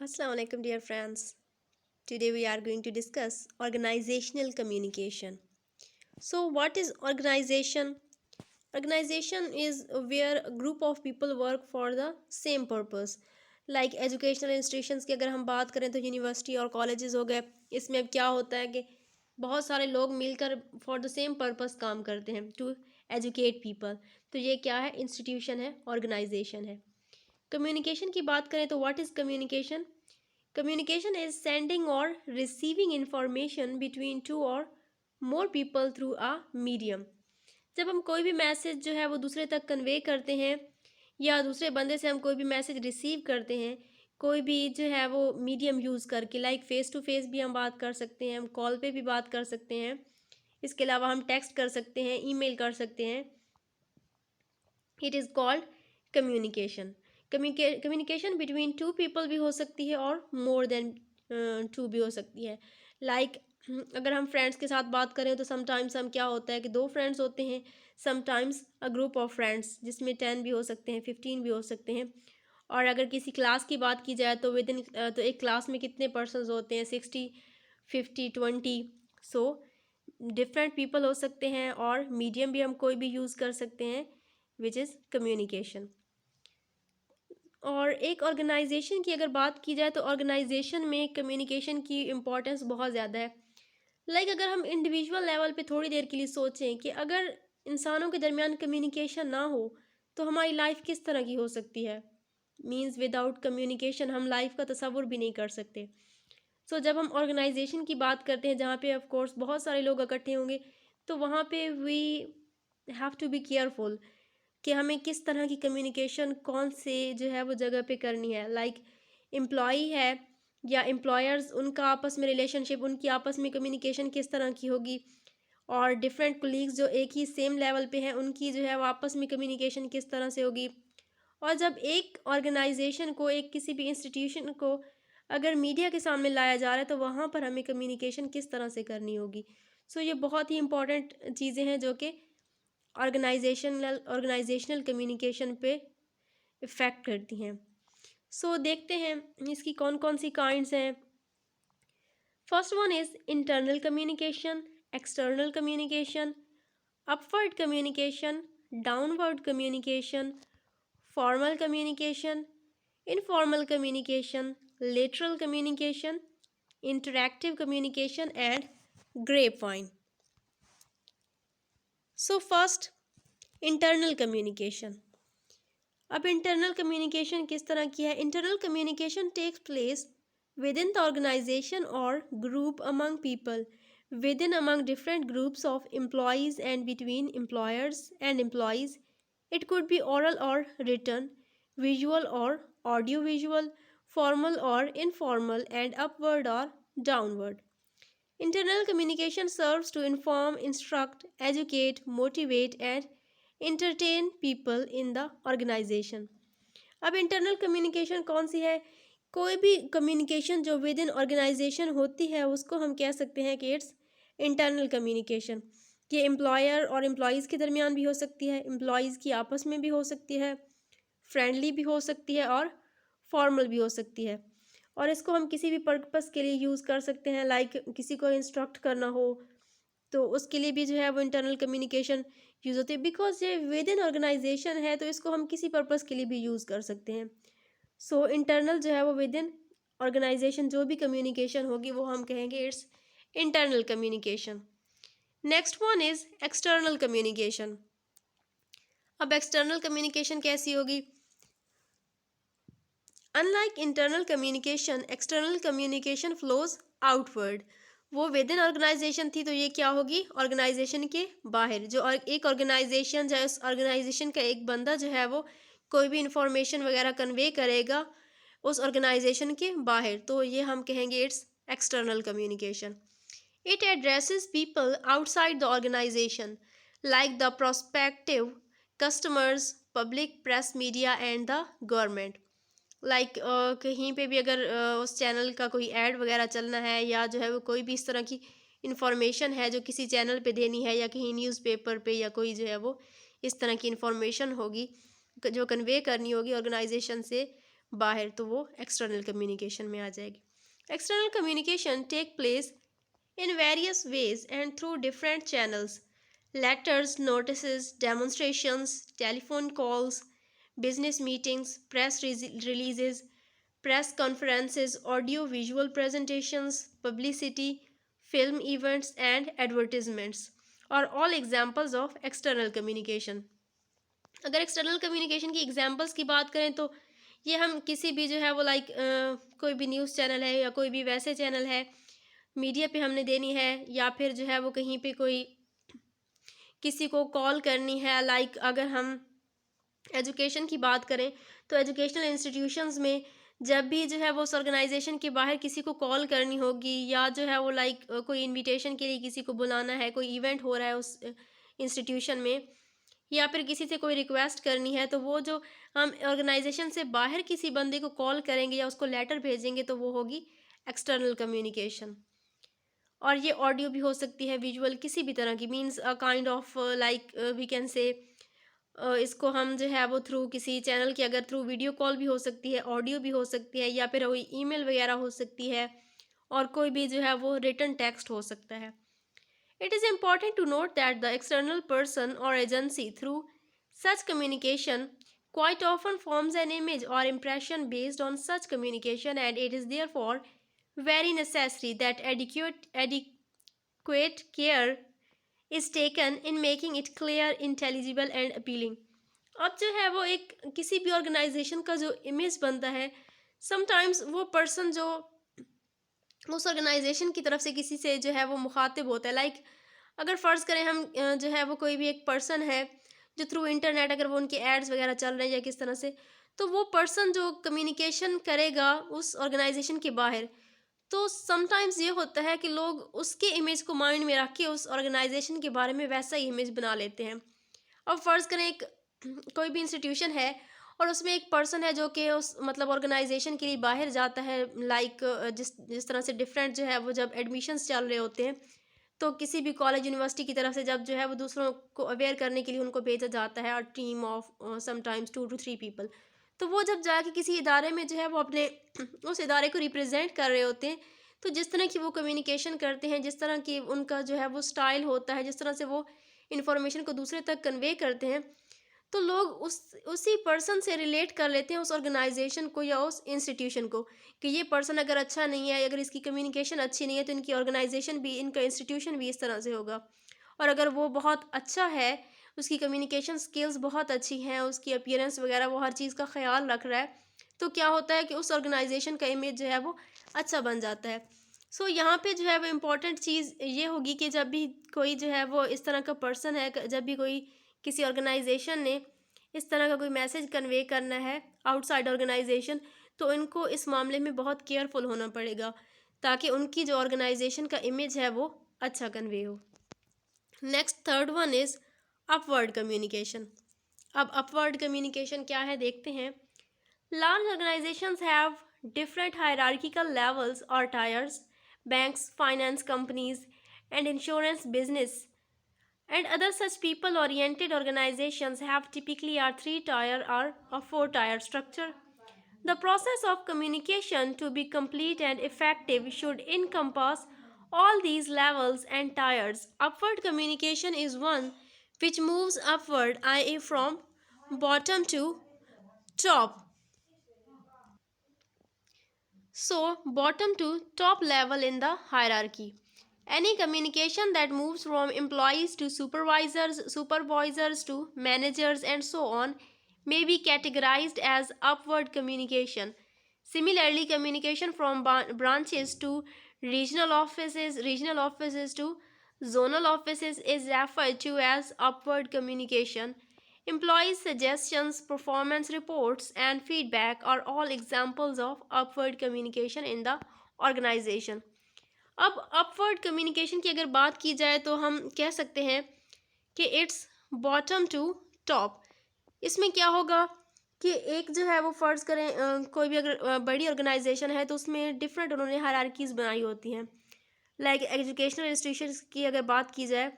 Assalamu alaikum, dear friends. Today we are going to discuss organizational communication. So, what is organization? Organization is where a group of people work for the same purpose. Like educational institutions की अगर हम बात करें तो university और colleges हो गए। इसमें अब क्या होता है कि बहुत सारे लोग मिलकर फॉर द सेम पर्पस काम करते हैं टू एजुकेट पीपल। तो ये क्या है? इंस्टीट्यूशन है, ऑर्गेनाइजेशन है। कम्युनिकेशन की बात करें तो what is communication? Communication is sending or receiving information between two or more people through a medium. जब हम कोई भी मैसेज जो है वो दूसरे तक कन्वे करते हैं या दूसरे बंदे से हम कोई भी मैसेज रिसीव करते हैं, कोई भी जो है वो मीडियम यूज़ करके, लाइक फेस टू फेस भी हम बात कर सकते हैं, हम कॉल पे भी बात कर सकते हैं, इसके अलावा हम टेक्स्ट कर सकते हैं, ईमेल कर सकते हैं। It is called communication. Communication between two people भी हो सकती है और मोर देन टू भी हो सकती है। लाइक अगर हम फ्रेंड्स के साथ बात करें तो समटाइम्स हम क्या होता है कि दो फ्रेंड्स होते हैं, sometimes a group of friends जिसमें 10 भी हो सकते हैं, 15 भी हो सकते हैं। और अगर किसी क्लास की बात की जाए तो विद इन तो एक क्लास में कितने पर्सनस होते हैं? 60, 50, 20। सो डिफरेंट पीपल हो सकते हैं और मीडियम भी हम कोई भी यूज़ कर सकते हैं विच इज़ कम्युनिकेशन। और एक ऑर्गेनाइजेशन की अगर बात की जाए तो ऑर्गेनाइजेशन में कम्युनिकेशन की इम्पोर्टेंस बहुत ज़्यादा है। लाइक अगर हम इंडिविजुअल लेवल पे थोड़ी देर के लिए सोचें कि अगर इंसानों के दरमियान कम्युनिकेशन ना हो तो हमारी लाइफ किस तरह की हो सकती है? मीन्स विदाउट कम्युनिकेशन हम लाइफ का तसव्वुर भी नहीं कर सकते। सो जब हम ऑर्गेनाइजेशन की बात करते हैं जहाँ पे ऑफ कोर्स बहुत सारे लोग इकट्ठे होंगे, तो वहाँ पे we have to be careful कि हमें किस तरह की कम्युनिकेशन कौन से जो है वो जगह पे करनी है। लाइक एम्प्लॉई है या एम्प्लॉयर्स, उनका आपस में रिलेशनशिप, उनकी आपस में कम्युनिकेशन किस तरह की होगी, और डिफरेंट कोलीग्स जो एक ही सेम लेवल पे हैं उनकी जो है वो आपस में कम्युनिकेशन किस तरह से होगी। और जब एक ऑर्गेनाइजेशन को, एक किसी भी इंस्टीट्यूशन को अगर मीडिया के सामने लाया जा रहा है तो वहाँ पर हमें कम्युनिकेशन किस तरह से करनी होगी। सो ये बहुत ही इंपॉर्टेंट चीज़ें हैं जो कि ऑर्गेनाइजेशनल कम्युनिकेशन पे इफ़ेक्ट करती हैं। सो देखते हैं इसकी कौन कौन सी काइंड्स हैं। First one is internal communication, external communication, upward communication, downward communication, formal communication, informal communication, lateral communication, interactive communication and grapevine. So first, internal communication. अब इंटरनल कम्युनिकेशन किस तरह की है? Internal communication takes place within the organisation और group among people, within among different groups of employees and between employers and employees. It could be oral or written, visual or audiovisual, formal or informal, and upward or downward. Internal communication serves to inform, instruct, educate, motivate, and entertain people in the organization. अब internal communication कौन सी है? कोई भी communication जो with in organisation होती है उसको हम कह सकते हैं कि इट्स इंटरनल कम्युनिकेशन। ये एम्प्लॉयर और एम्प्लॉयज़ के दरमियान भी हो सकती है, एम्प्लॉयज़ की आपस में भी हो सकती है, फ्रेंडली भी हो सकती है और फॉर्मल भी हो सकती है। और इसको हम किसी भी पर्पस के लिए यूज़ कर सकते हैं। लाइक किसी को इंस्ट्रक्ट करना हो तो उसके लिए भी जो है वो इंटरनल कम्युनिकेशन यूज़ होती है, बिकॉज ये विद इन ऑर्गेनाइजेशन है तो इसको हम किसी पर्पस के लिए भी यूज़ कर सकते हैं। सो इंटरनल जो है वो विद इन ऑर्गेनाइजेशन जो भी कम्युनिकेशन होगी वो हम कहेंगे it's internal communication. Next one is external communication. अब एक्सटर्नल कम्युनिकेशन कैसी होगी? Unlike internal communication, external communication flows outward. वो विद इन ऑर्गेनाइजेशन थी तो ये क्या होगी? ऑर्गेनाइजेशन के बाहर। जो एक ऑर्गेनाइजेशन जो उस ऑर्गेनाइजेशन का एक बंदा जो है वो कोई भी इंफॉर्मेशन वगैरह कन्वे करेगा उस ऑर्गेनाइजेशन के बाहर, तो ये हम कहेंगे it's external communication. It addresses people outside the organisation like the prospective customers, public, press, media and the government. Like कहीं पे भी अगर उस चैनल का कोई ऐड वगैरह चलना है या जो है वो कोई भी इस तरह की इंफॉर्मेशन है जो किसी चैनल पे देनी है या कहीं न्यूज़पेपर पे या कोई जो है वो इस तरह की इंफॉर्मेशन होगी जो कन्वे करनी होगी ऑर्गेनाइजेशन से, बाहर, तो वो एक्सटर्नल कम्युनिकेशन में आ जाएगी। External communication take place in various ways and through different channels: letters, notices, demonstrations, telephone calls, business meetings, releases, press conferences, audio visual presentations, publicity, film events, and advertisements are all examples of external communication. अगर external communication की examples की बात करें तो ये हम किसी भी जो है वो कोई भी न्यूज़ चैनल है या कोई भी वैसे चैनल है, मीडिया पे हमने देनी है, या फिर जो है वो कहीं पे कोई किसी को कॉल करनी है, अगर हम एजुकेशन की बात करें तो एजुकेशनल इंस्टीट्यूशंस में जब भी जो है वो उस ऑर्गेनाइजेशन के बाहर किसी को कॉल करनी होगी, या जो है वो कोई इनविटेशन के लिए किसी को बुलाना है, कोई इवेंट हो रहा है उस इंस्टीट्यूशन में, या फिर किसी से कोई रिक्वेस्ट करनी है, तो वो जो हम ऑर्गेनाइजेशन से बाहर किसी बंदे को कॉल करेंगे या उसको लेटर भेजेंगे तो वो होगी एक्सटर्नल कम्युनिकेशन। और ये ऑडियो भी हो सकती है, विजुअल, किसी भी तरह की, means a kind of we can say इसको हम जो है वो थ्रू किसी चैनल के, अगर थ्रू वीडियो कॉल भी हो सकती है, ऑडियो भी हो सकती है, या फिर कोई ईमेल वगैरह हो सकती है, और कोई भी जो है वो रिटन टेक्स्ट हो सकता है। It is important to note that the external person or agency through such communication quite often forms an image or impression based on such communication, and it is therefore very necessary that adequate care is taken in making it clear, intelligible and appealing. अब जो है वो एक किसी भी organisation का जो image बनता है, समटाइम्स वो पर्सन जो उस ऑर्गेनाइजेशन की तरफ से किसी से जो है वो मुखातिब होता है, अगर फ़र्ज़ करें हम जो है वो कोई भी एक पर्सन है जो थ्रू इंटरनेट, अगर वो उनके एड्स वगैरह चल रहे हैं या किस तरह से, तो वो पर्सन जो कम्युनिकेशन करेगा उस ऑर्गेनाइजेशन के बाहर, तो समटाइम्स ये होता है कि लोग उसके इमेज को माइंड में रख के उस ऑर्गेनाइजेशन के बारे में वैसा ही इमेज बना लेते हैं। अब फ़र्ज़ करें एक कोई भी इंस्टीट्यूशन है और उसमें एक पर्सन है जो कि उस ऑर्गेनाइजेशन के लिए बाहर जाता है, जिस जिस तरह से डिफरेंट जो है वो जब एडमिशन्स चल रहे होते हैं, तो किसी भी कॉलेज यूनिवर्सिटी की तरफ से जब जो है वो दूसरों को अवेयर करने के लिए उनको भेजा जाता है, और team of sometimes 2 to 3 people, तो वो जब जाके किसी इदारे में जो है वो अपने उस इदारे को रिप्रेजेंट कर रहे होते हैं, तो जिस तरह की वो कम्युनिकेशन करते हैं, जिस तरह की उनका जो है वो स्टाइल होता है, जिस तरह से वो इन्फॉर्मेशन को दूसरे तक कन्वे करते हैं, तो लोग उसी पर्सन से रिलेट कर लेते हैं उस ऑर्गेनाइजेशन को या उस इंस्टीट्यूशन को, कि ये पर्सन अगर अच्छा नहीं है, अगर इसकी कम्युनिकेशन अच्छी नहीं है, तो इनकी ऑर्गेनाइजेशन भी, इनका इंस्टीट्यूशन भी इस तरह से होगा। और अगर वो बहुत अच्छा है, उसकी कम्युनिकेशन स्किल्स बहुत अच्छी हैं, उसकी अपीयरेंस वगैरह, वो हर चीज़ का ख्याल रख रहा है, तो क्या होता है कि उस ऑर्गेनाइजेशन का इमेज जो है वो अच्छा बन जाता है। सो यहाँ पे जो है वो इम्पोर्टेंट चीज़ ये होगी कि जब भी कोई जो है वो इस तरह का पर्सन है, जब भी कोई किसी ऑर्गेनाइजेशन ने इस तरह का कोई मैसेज कन्वे करना है आउटसाइड ऑर्गेनाइजेशन, तो इनको इस मामले में बहुत केयरफुल होना पड़ेगा, ताकि उनकी जो ऑर्गेनाइजेशन का इमेज है वो अच्छा कन्वे हो। Next, third one is upward communication. अब अपवर्ड कम्युनिकेशन क्या है देखते हैं। Large organisations have different hierarchical levels or tiers: banks, finance companies, and insurance business, and other such people oriented organizations have typically a 3-tier or a 4-tier structure. The process of communication, to be complete and effective, should encompass all these levels and tiers. Upward communication is one which moves upward, i.e., from bottom to top. So, bottom to top level in the hierarchy. Any communication that moves from employees to supervisors to managers, and so on, may be categorized as upward communication. Similarly, communication from branches to regional offices to zonal offices is referred to as upward communication. Employees' suggestions, performance reports, and feedback are all examples of upward communication in the organization. अब upward communication की अगर बात की जाए तो हम कह सकते हैं कि इट्स बॉटम टू टॉप। इसमें क्या होगा कि एक जो है वो फ़र्ज़ करें कोई भी अगर बड़ी ऑर्गेनाइजेशन है तो उसमें डिफरेंट उन्होंने हायरार्कीज़ बनाई होती हैं। एजुकेशनल इंस्टीट्यूशंस की अगर बात की जाए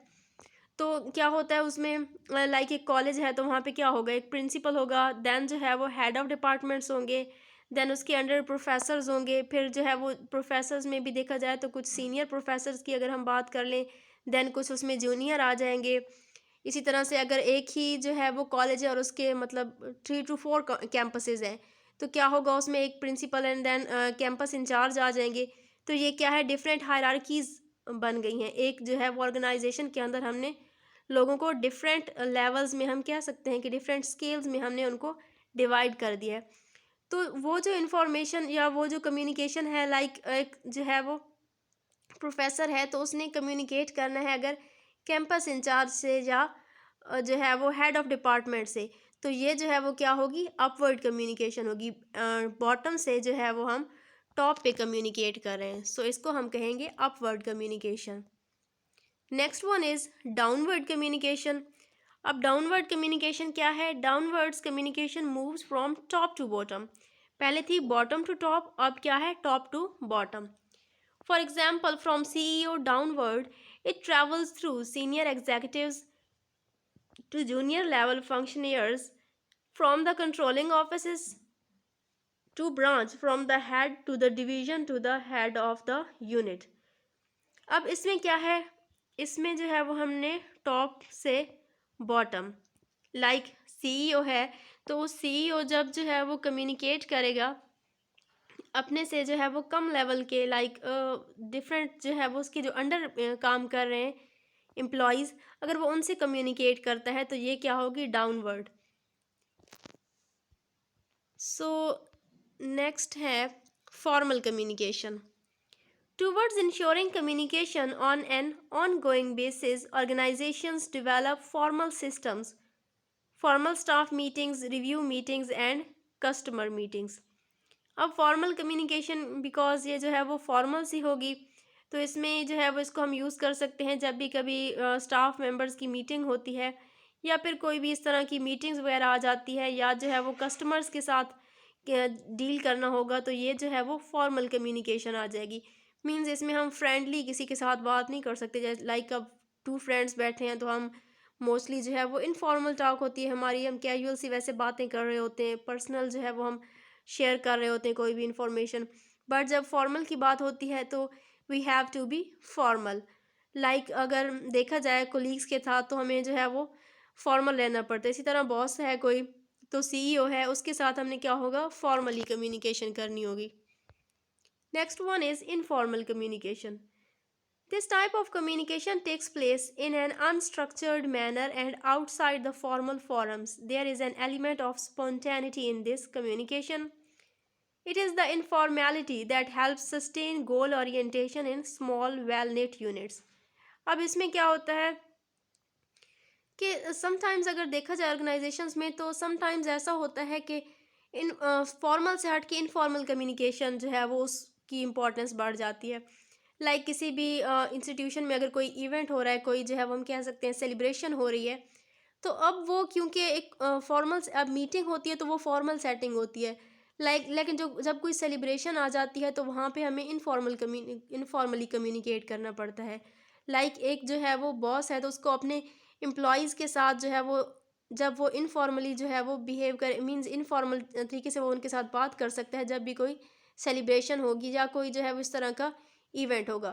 तो क्या होता है उसमें, एक कॉलेज है तो वहाँ पे क्या होगा, एक प्रिंसिपल होगा, देन जो है वो हेड ऑफ़ डिपार्टमेंट्स होंगे, देन उसके अंडर प्रोफेसर्स होंगे, फिर जो है वो प्रोफेसर्स में भी देखा जाए तो कुछ सीनियर प्रोफेसर्स की अगर हम बात कर लें, देन कुछ उसमें जूनियर आ जाएंगे। इसी तरह से अगर एक ही जो है वो कॉलेज है और उसके मतलब 3 to 4 कैंपसेस हैं, तो क्या होगा, उसमें एक principal and then campus incharge आ जाएंगे। तो ये क्या है, डिफरेंट हायरार्कीज बन गई हैं। एक जो है वो ऑर्गेनाइजेशन के अंदर हमने लोगों को डिफरेंट लेवल्स में, हम कह सकते हैं कि डिफरेंट स्केल्स में हमने उनको डिवाइड कर दिया है। तो वो जो इन्फॉर्मेशन या वो जो कम्युनिकेशन है, लाइक एक जो है वो प्रोफेसर है तो उसने कम्युनिकेट करना है अगर कैंपस इंचार्ज से या जो है वो हेड ऑफ डिपार्टमेंट से, तो ये जो है वो क्या होगी, अपवर्ड कम्युनिकेशन होगी। बॉटम से जो है वो हम टॉप पे कम्युनिकेट कर रहे हैं, सो इसको हम कहेंगे upward communication. Next one is downward communication. अब डाउनवर्ड कम्युनिकेशन क्या है, downwards communication moves from top to bottom. पहले थी बॉटम टू टॉप, अब क्या है, top to bottom. For example, from CEO downward, it travels through senior executives to junior level functionaries, from the controlling offices to branch, from the head to the division to the head of the unit. अब इसमें क्या है, इसमें जो है वो हमने top से बॉटम, लाइक सीईओ है तो वो सीईओ जब जो है वो कम्युनिकेट करेगा अपने से जो है वो कम लेवल के, लाइक डिफरेंट जो है वो उसके जो अंडर काम कर रहे हैं एम्प्लॉयज़, अगर वो उनसे कम्युनिकेट करता है तो ये क्या होगी, डाउनवर्ड। सो नेक्स्ट है formal communication. Towards ensuring communication on an ongoing basis, organizations develop formal systems, formal staff meetings, review meetings and customer meetings. अब फॉर्मल कम्युनिकेशन बिकॉज ये जो है वो फॉर्मल सी होगी, तो इसमें जो है वो इसको हम यूज़ कर सकते हैं जब भी कभी स्टाफ मेंबर्स की मीटिंग होती है या फिर कोई भी इस तरह की मीटिंग्स वगैरह आ जाती है, या जो है वो कस्टमर्स के साथ डील करना होगा, तो ये जो है वो फॉर्मल कम्युनिकेशन आ जाएगी। मींस इसमें हम फ्रेंडली किसी के साथ बात नहीं कर सकते, जैसे लाइक अब 2 फ्रेंड्स बैठे हैं तो हम मोस्टली जो है वो इनफॉर्मल टॉक होती है हमारी, हम कैजुअल सी वैसे बातें कर रहे होते हैं, पर्सनल जो है वो हम शेयर कर रहे होते हैं कोई भी इंफॉर्मेशन। बट जब फॉर्मल की बात होती है तो we have to be formal. Like अगर देखा जाए कोलीग्स के साथ तो हमें जो है वो फॉर्मल रहना पड़ता है। इसी तरह बॉस है कोई तो सीईओ है, उसके साथ हमने क्या होगा, फॉर्मली कम्युनिकेशन करनी होगी। Next one is informal communication. This type of communication takes place in an unstructured manner and outside the formal forums. There is an element of spontaneity in this communication. It is the informality that helps sustain goal orientation in small, well-knit units. अब इसमें क्या होता है कि sometimes अगर देखा जाए organisations में, तो समटाइम्स ऐसा होता है कि इन फॉर्मल से हट के इनफॉर्मल कम्युनिकेशन जो है वो उसकी इम्पोर्टेंस बढ़ जाती है। लाइक किसी भी इंस्टीट्यूशन में अगर कोई इवेंट हो रहा है, कोई जो है वो हम कह सकते हैं सेलिब्रेशन हो रही है, तो अब वो क्योंकि एक फॉर्मल अब मीटिंग होती है तो वो फॉर्मल सेटिंग होती है, लाइक लेकिन जो जब कोई सेलिब्रेशन आ जाती है तो वहाँ पे हमें इनफॉर्मली कम्युनिकेट करना पड़ता है। लाइक एक जो है वो बॉस है तो उसको अपने एम्प्लॉयज़ के साथ जो है वो जब वो इनफॉर्मली जो है वो बिहेव कर, मींस इनफॉर्मल तरीके से वो उनके साथ बात कर सकता है जब भी कोई सेलिब्रेशन होगी या कोई जो है वो इस तरह का इवेंट होगा।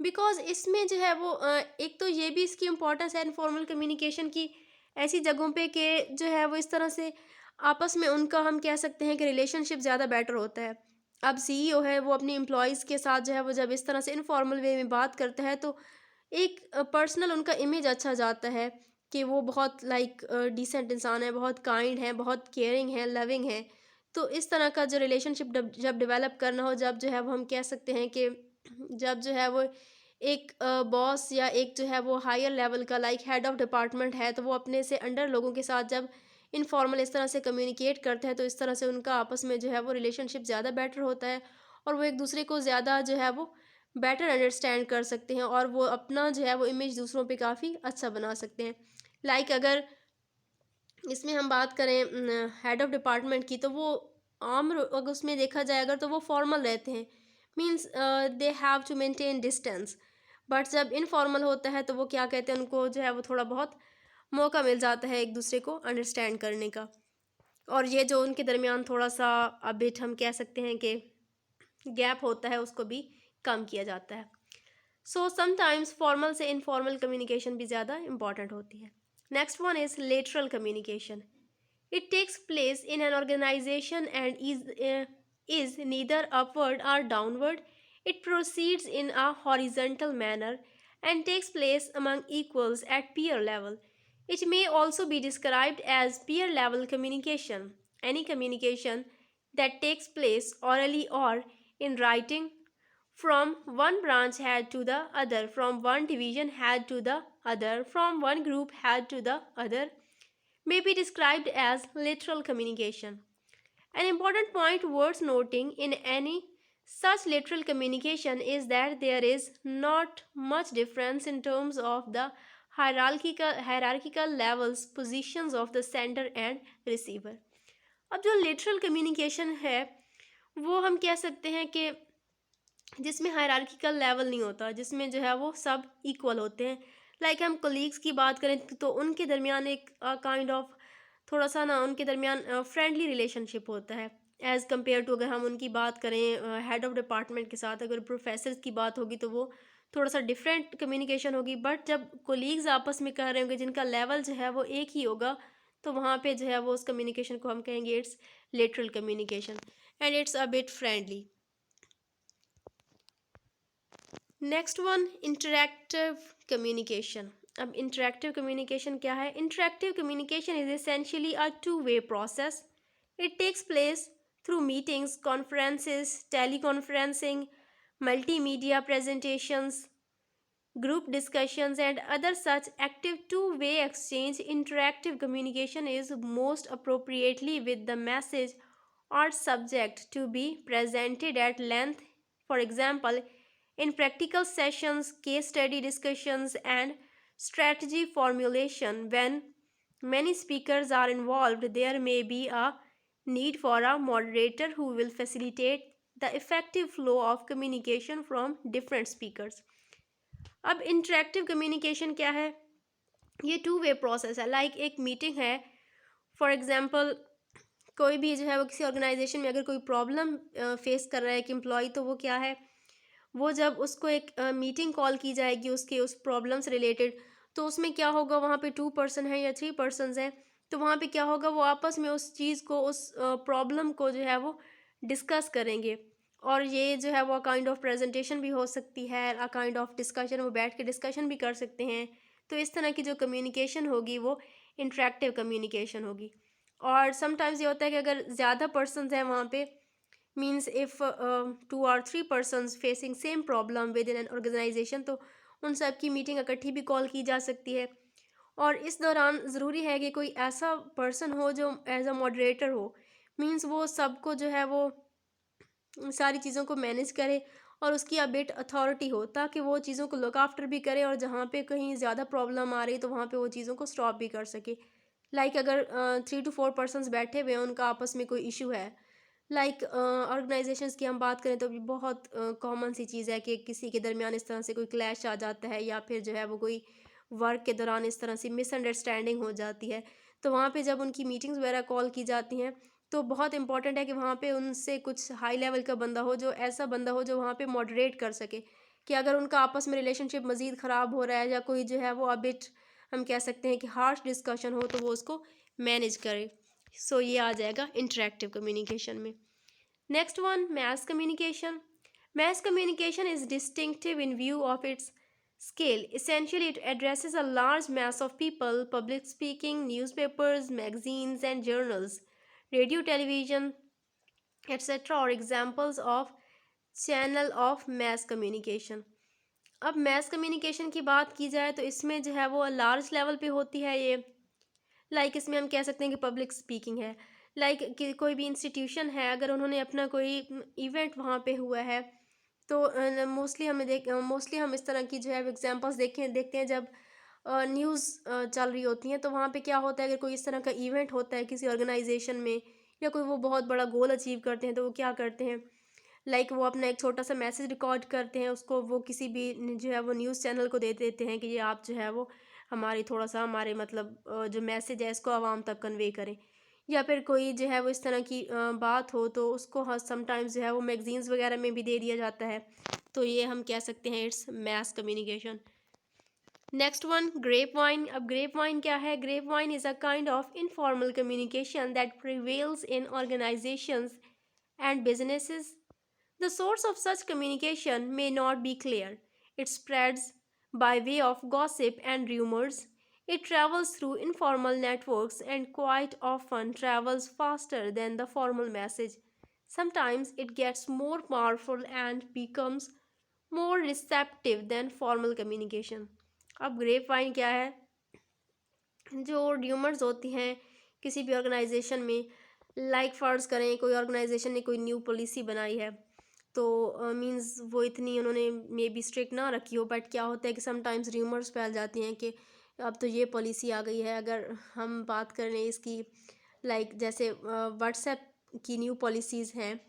बिकॉज इसमें जो है वो एक तो ये भी इसकी इम्पोर्टेंस है इनफॉर्मल कम्युनिकेशन की ऐसी जगहों पे कि जो है वो इस तरह से आपस में उनका हम कह सकते हैं कि रिलेशनशिप ज़्यादा बेटर होता है। अब सीईओ है वो अपनी एम्प्लॉयज़ के साथ जो है वो जब इस तरह से इनफॉर्मल वे में बात करता है तो एक पर्सनल उनका इमेज अच्छा जाता है कि वो बहुत लाइक डिसेंट इंसान है, बहुत काइंड है, बहुत केयरिंग है, लविंग है। तो इस तरह का जो रिलेशनशिप जब डेवलप करना हो, जब जो है वो हम कह सकते हैं कि जब जो है वो एक बॉस या एक जो है वो हायर लेवल का लाइक हेड ऑफ डिपार्टमेंट है तो वो अपने से अंडर लोगों के साथ जब इनफॉर्मल इस तरह से कम्युनिकेट करते हैं तो इस तरह से उनका आपस में जो है वो रिलेशनशिप ज़्यादा बेटर होता है और वो एक दूसरे को ज़्यादा जो है वो बेटर अंडरस्टैंड कर सकते हैं और वो अपना जो है वो इमेज दूसरों पे काफ़ी अच्छा बना सकते हैं। लाइक अगर इसमें हम बात करें हेड ऑफ डिपार्टमेंट की, तो वो अगर उसमें देखा जाए अगर तो वो फॉर्मल रहते हैं, means they have to maintain distance. But जब इनफॉर्मल होता है तो वो क्या कहते हैं, उनको जो है वो थोड़ा बहुत मौका मिल जाता है एक दूसरे को अंडरस्टैंड करने का। और ये जो उनके दरमियान थोड़ा सा अबिट हम कह सकते हैं कि गैप होता है, उसको भी कम किया जाता है। सो समटाइम्स फॉर्मल से इनफॉर्मल कम्युनिकेशन भी ज़्यादा इंपॉर्टेंट होती है। Next one is lateral communication. It takes place in an organisation and is neither upward or downward. It proceeds in a horizontal manner and takes place among equals at peer level. It may also be described as peer level communication. Any communication that takes place orally or in writing from one branch head to the other, from one division head to the other, from one group head to the other, may be described as lateral communication. An important point worth noting in any such lateral communication is that there is not much difference in terms of the hierarchical levels, positions of the sender and receiver. अब जो lateral communication है वो हम कह सकते हैं कि जिसमें हायरार्किकल लेवल नहीं होता, जिसमें जो है वो सब इक्वल होते हैं। लाइक हम कोलीग्स की बात करें तो उनके दरमियान एक काइंड ऑफ थोड़ा सा ना उनके दरमियान फ्रेंडली रिलेशनशिप होता है एज़ कम्पेयर टू अगर हम उनकी बात करें हेड ऑफ डिपार्टमेंट के साथ। अगर प्रोफेसर्स की बात होगी तो वो थोड़ा सा डिफरेंट कम्युनिकेशन होगी, बट जब कोलीग्स आपस में कर रहे होंगे जिनका लेवल जो है वो एक ही होगा तो वहाँ पे जो है वो उस कम्युनिकेशन को हम कहेंगे it's lateral communication and it's a bit friendly. Next one interactive communication. अब इंटरैक्टिव कम्युनिकेशन क्या है? Interactive communication is essentially a two way process. It takes place through meetings, conferences, teleconferencing, multimedia presentations, group discussions, and other such active two-way exchange. Interactive communication is most appropriately with the message or subject to be presented at length. For example, in practical sessions, case study discussions, and strategy formulation, when many speakers are involved, there may be a need for a moderator who will facilitate the effective flow of communication from different speakers. अब interactive communication क्या है? ये to way process है। Like एक meeting है, for example कोई भी जो है वो किसी ऑर्गेनाइजेशन में अगर कोई प्रॉब्लम फेस कर रहा है एक एम्प्लॉय, तो वो क्या है, वो जब उसको एक मीटिंग कॉल की जाएगी उसके उस प्रॉब्लम से रिलेटेड, तो उसमें क्या होगा, वहाँ पे 2 पर्सन हैं या 3 पर्सन्स हैं, तो वहाँ पे क्या होगा, वो आपस में उस चीज़ को उस प्रॉब्लम को जो है वो डिस्कस करेंगे। और ये जो है वो काइंड ऑफ प्रेजेंटेशन भी हो सकती है, अ काइंड ऑफ डिस्कशन, वो बैठ के डिस्कशन भी कर सकते हैं। तो इस तरह की जो कम्युनिकेशन होगी वो इंटरेक्टिव कम्युनिकेशन होगी। और समटाइम्स ये होता है कि अगर ज़्यादा पर्सन्स हैं वहाँ पे, means if 2 or 3 persons facing same problem within an organisation, तो उन सब की मीटिंग इकट्ठी भी कॉल की जा सकती है। और इस दौरान ज़रूरी है कि कोई ऐसा पर्सन हो जो एज अ मॉडरेटर हो, मीन्स वो सबको जो है वो सारी चीज़ों को मैनेज करे और उसकी अबिट अथॉरिटी हो, ताकि वो चीज़ों को लुक आफ्टर भी करे और जहाँ पे कहीं ज़्यादा प्रॉब्लम आ रही तो वहाँ पे वो चीज़ों को स्टॉप भी कर सके। लाइक अगर 3 to 4 पर्सन्स बैठे हुए हैं, उनका आपस में कोई इशू है, लाइक ऑर्गेनाइजेशंस की हम बात करें तो भी बहुत कॉमन सी चीज़ है कि किसी के दरमियान इस तरह से कोई क्लैश आ जाता है या फिर जो है वो कोई वर्क के दौरान इस तरह से मिसअंडरस्टैंडिंग हो जाती है। तो वहाँ पे जब उनकी मीटिंग्स वगैरह कॉल की जाती हैं, तो बहुत इंपॉर्टेंट है कि वहाँ पे उनसे कुछ हाई लेवल का बंदा हो, जो ऐसा बंदा हो जो वहाँ पे मॉडरेट कर सके, कि अगर उनका आपस में रिलेशनशिप मज़ीद ख़राब हो रहा है या कोई जो है वो अबिट हम कह सकते हैं कि हार्श डिस्कशन हो, तो वो उसको मैनेज करे। सो ये आ जाएगा इंटरेक्टिव कम्युनिकेशन में। Next one, mass communication. Mass communication is distinctive in view of its scale. Essentially, it addresses a large mass of people. Public speaking, newspapers, magazines, and journals, radio, television, etc. are examples of channel of mass communication. अब mess communication की बात की जाए तो इसमें जो है वो लार्ज लेवल पे होती है ये। लाइक इसमें हम कह सकते हैं कि पब्लिक स्पीकिंग है। लाइक कि कोई भी इंस्टीट्यूशन है, अगर उन्होंने अपना कोई इवेंट वहाँ पे हुआ है, तो मोस्टली हम इस तरह की जो है एग्जांपल्स देखते हैं जब न्यूज़ चल रही होती हैं, तो वहाँ पे क्या होता है, अगर कोई इस तरह का इवेंट होता है किसी ऑर्गेनाइजेशन में या कोई वो बहुत बड़ा गोल अचीव करते हैं, तो वो क्या करते हैं, लाइक वो अपना एक छोटा सा मैसेज रिकॉर्ड करते हैं, उसको वो किसी भी जो है वो न्यूज़ चैनल को दे देते हैं कि ये आप जो है वो हमारी थोड़ा सा हमारे मतलब जो मैसेज है इसको आवाम तक कन्वे करें। या फिर कोई जो है वो इस तरह की बात हो तो उसको समटाइम्स जो है वो मैगजीन्स वगैरह में भी दे दिया जाता है। तो ये हम कह सकते हैं it's mass communication. Next one, grapevine. अब ग्रेप वाइन क्या है? Grapevine is a kind of informal communication that prevails in organisations and businesses. The source of such communication may not be clear. It spreads by way of gossip and rumors. It travels through informal networks and quite often travels faster than the formal message. Sometimes it gets more powerful and becomes more receptive than formal communication. अब grapevine क्या है? जो rumours होती हैं किसी भी organisation में, like फ़र्ज़ करें कोई ऑर्गेनाइजेशन ने कोई न्यू पॉलिसी बनाई है, तो मींस वो इतनी उन्होंने मे बी स्ट्रिक्ट ना रखी हो, बट क्या होता है कि समटाइम्स र्यूमर्स फैल जाती हैं कि अब तो ये पॉलिसी आ गई है। अगर हम बात करें इसकी, लाइक जैसे व्हाट्सएप की न्यू पॉलिसीज़ हैं,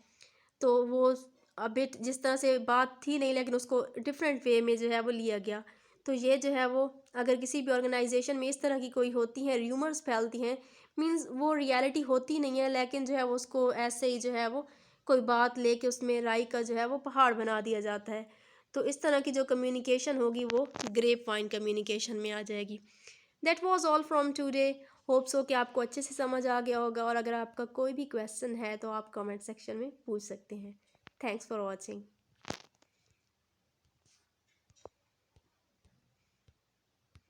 तो वो अभी जिस तरह से बात थी नहीं, लेकिन उसको डिफरेंट वे में जो है वो लिया गया। तो ये जो है वो अगर किसी भी ऑर्गेनाइजेशन में इस तरह की कोई होती हैं, र्यूमर्स फैलती हैं, मींस वो रियलिटी होती नहीं है, लेकिन जो है वो उसको ऐसे ही जो है वो कोई बात लेके उसमें राई का जो है वो पहाड़ बना दिया जाता है। तो इस तरह की जो कम्युनिकेशन होगी वो ग्रेप वाइन कम्युनिकेशन में आ जाएगी। That was all from today. Hope so कि आपको अच्छे से समझ आ गया होगा, और अगर आपका कोई भी क्वेश्चन है तो आप कमेंट सेक्शन में पूछ सकते हैं। Thanks for watching.